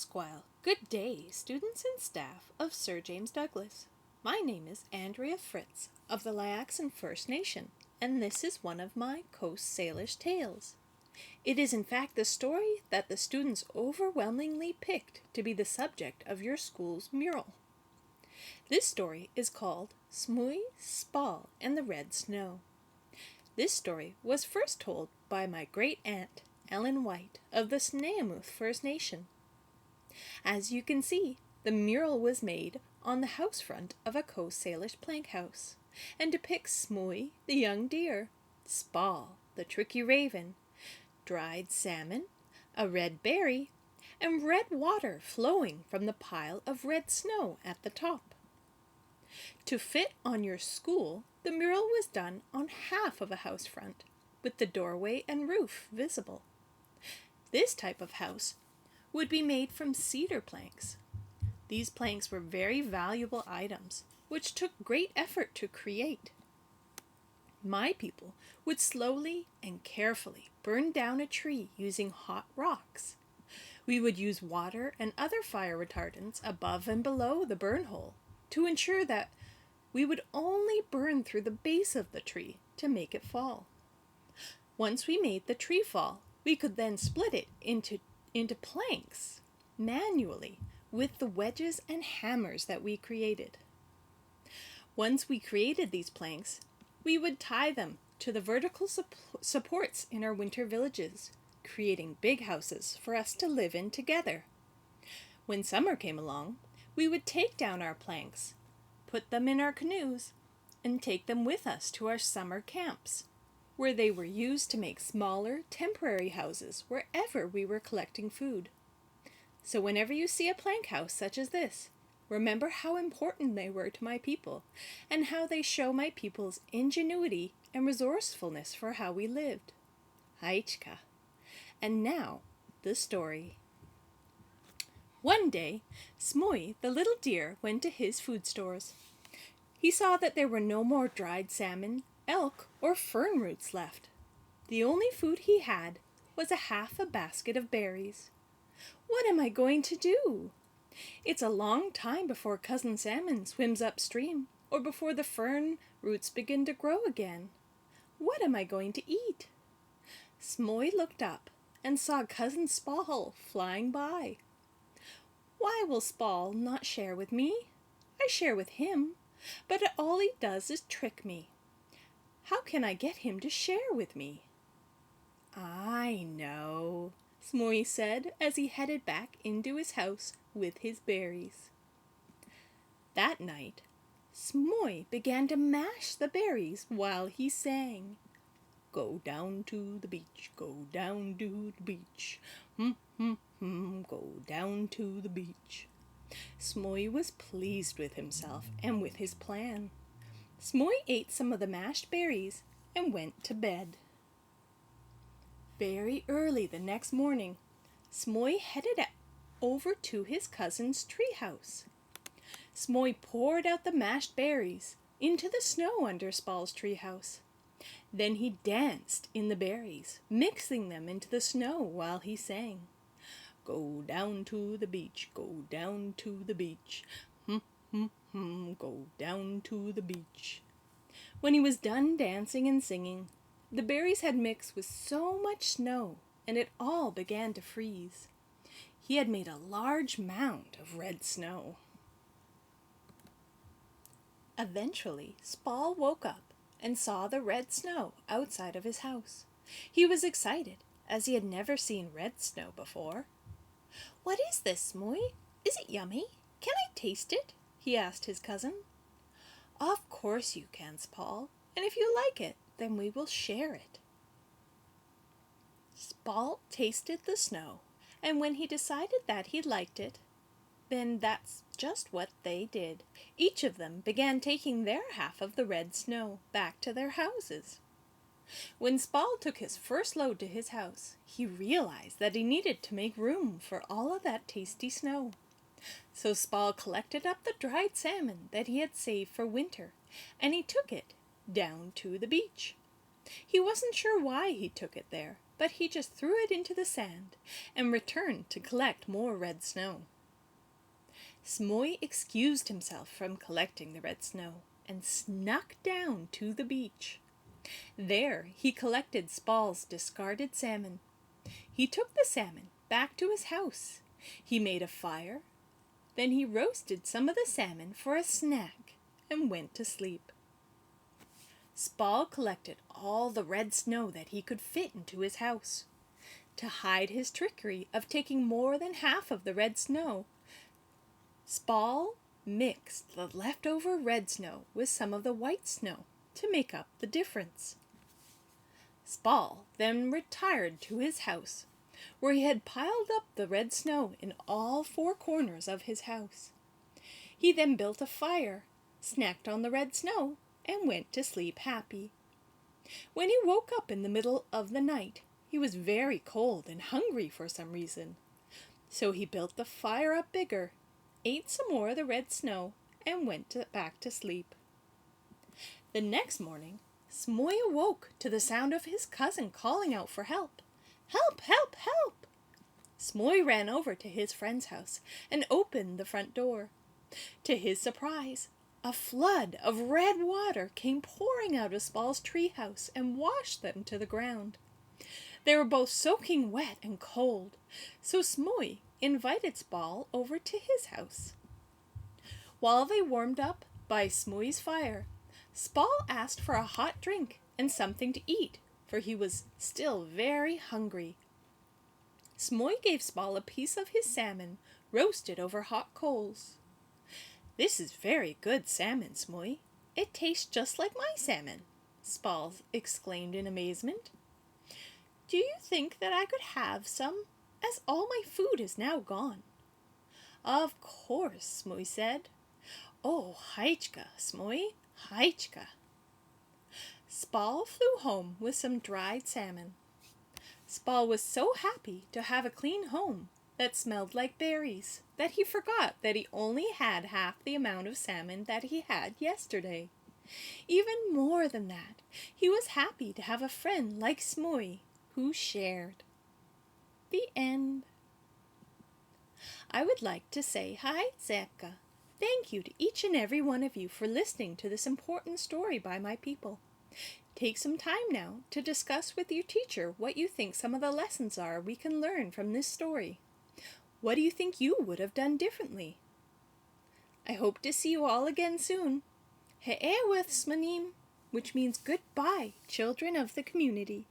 Squile. Good day, students and staff of Sir James Douglas. My name is Andrea Fritz of the Layaxan First Nation, and this is one of my Coast Salish tales. It is in fact the story that the students overwhelmingly picked to be the subject of your school's mural. This story is called Smuy, Spaal, and the Red Snow. This story was first told by my great-aunt, Ellen White, of the Smuy First Nation. As you can see, the mural was made on the house front of a Coast Salish plank house, and depicts Smuy, the young deer, Spaal, the tricky raven, dried salmon, a red berry, and red water flowing from the pile of red snow at the top. To fit on your school, the mural was done on half of a house front, with the doorway and roof visible. This type of house would be made from cedar planks. These planks were very valuable items, which took great effort to create. My people would slowly and carefully burn down a tree using hot rocks. We would use water and other fire retardants above and below the burn hole to ensure that we would only burn through the base of the tree to make it fall. Once we made the tree fall, we could then split it into planks manually with the wedges and hammers that we created. Once we created these planks, we would tie them to the vertical supports in our winter villages, creating big houses for us to live in together. When summer came along, we would take down our planks, put them in our canoes, and take them with us to our summer camps, where they were used to make smaller, temporary houses wherever we were collecting food. So whenever you see a plank house such as this, remember how important they were to my people, and how they show my people's ingenuity and resourcefulness for how we lived. Huychqu. And now, the story. One day, Smuy, the little deer, went to his food stores. He saw that there were no more dried salmon, elk, or fern roots left. The only food he had was half a basket of berries. What am I going to do? It's a long time before Cousin Salmon swims upstream, or before the fern roots begin to grow again. What am I going to eat? Smuy looked up and saw Cousin Spaal flying by. Why will Spaal not share with me? I share with him, but all he does is trick me. How can I get him to share with me? I know, Smuy said as he headed back into his house with his berries. That night, Smuy began to mash the berries while he sang. Go down to the beach, go down to the beach, go down to the beach. Smuy was pleased with himself and with his plan. Smuy ate some of the mashed berries and went to bed. Very early the next morning, Smuy headed over to his cousin's treehouse. Smuy poured out the mashed berries into the snow under Spaal's treehouse. Then he danced in the berries, mixing them into the snow while he sang. Go down to the beach, go down to the beach, go down to the beach. When he was done dancing and singing, the berries had mixed with so much snow, and it all began to freeze. He had made a large mound of red snow. Eventually, Spaal woke up and saw the red snow outside of his house. He was excited, as he had never seen red snow before. What is this, Smuy? Is it yummy? Can I taste it? He asked his cousin. Of course you can, Spaal, and if you like it, then we will share it. Spaal tasted the snow, and when he decided that he liked it, then that's just what they did. Each of them began taking their half of the red snow back to their houses. When Spaal took his first load to his house, he realized that he needed to make room for all of that tasty snow. So Spaal collected up the dried salmon that he had saved for winter, and he took it down to the beach. He wasn't sure why he took it there, but he just threw it into the sand and returned to collect more red snow. Smuy excused himself from collecting the red snow and snuck down to the beach. There he collected Spaal's discarded salmon. He took the salmon back to his house. He made a fire. Then he roasted some of the salmon for a snack and went to sleep. Spaal collected all the red snow that he could fit into his house. To hide his trickery of taking more than half of the red snow, Spaal mixed the leftover red snow with some of the white snow to make up the difference. Spaal then retired to his house, where he had piled up the red snow in all four corners of his house. He then built a fire, snacked on the red snow, and went to sleep happy. When he woke up in the middle of the night, he was very cold and hungry for some reason. So he built the fire up bigger, ate some more of the red snow, and went back to sleep. The next morning, Smuy awoke to the sound of his cousin calling out for help. "Help! Help! Help!" Smuy ran over to his friend's house and opened the front door. To his surprise, a flood of red water came pouring out of Spaal's treehouse and washed them to the ground. They were both soaking wet and cold, so Smuy invited Spaal over to his house. While they warmed up by Smuy's fire, Spaal asked for a hot drink and something to eat, for he was still very hungry. Smuy gave Spaal a piece of his salmon, roasted over hot coals. "This is very good salmon, Smuy. It tastes just like my salmon," Spaal exclaimed in amazement. "Do you think that I could have some, as all my food is now gone?" "Of course," Smuy said. "Oh, Huychqu, Smuy, Huychqu." Spaal flew home with some dried salmon. Spaal was so happy to have a clean home that smelled like berries that he forgot that he only had half the amount of salmon that he had yesterday. Even more than that, he was happy to have a friend like Smuy who shared. The end. I would like to say Huychqu. Thank you to each and every one of you for listening to this important story by my people. Take some time now to discuss with your teacher what you think some of the lessons are we can learn from this story. What do you think you would have done differently? I hope to see you all again soon. He'e with smuneem, which means goodbye, children of the community.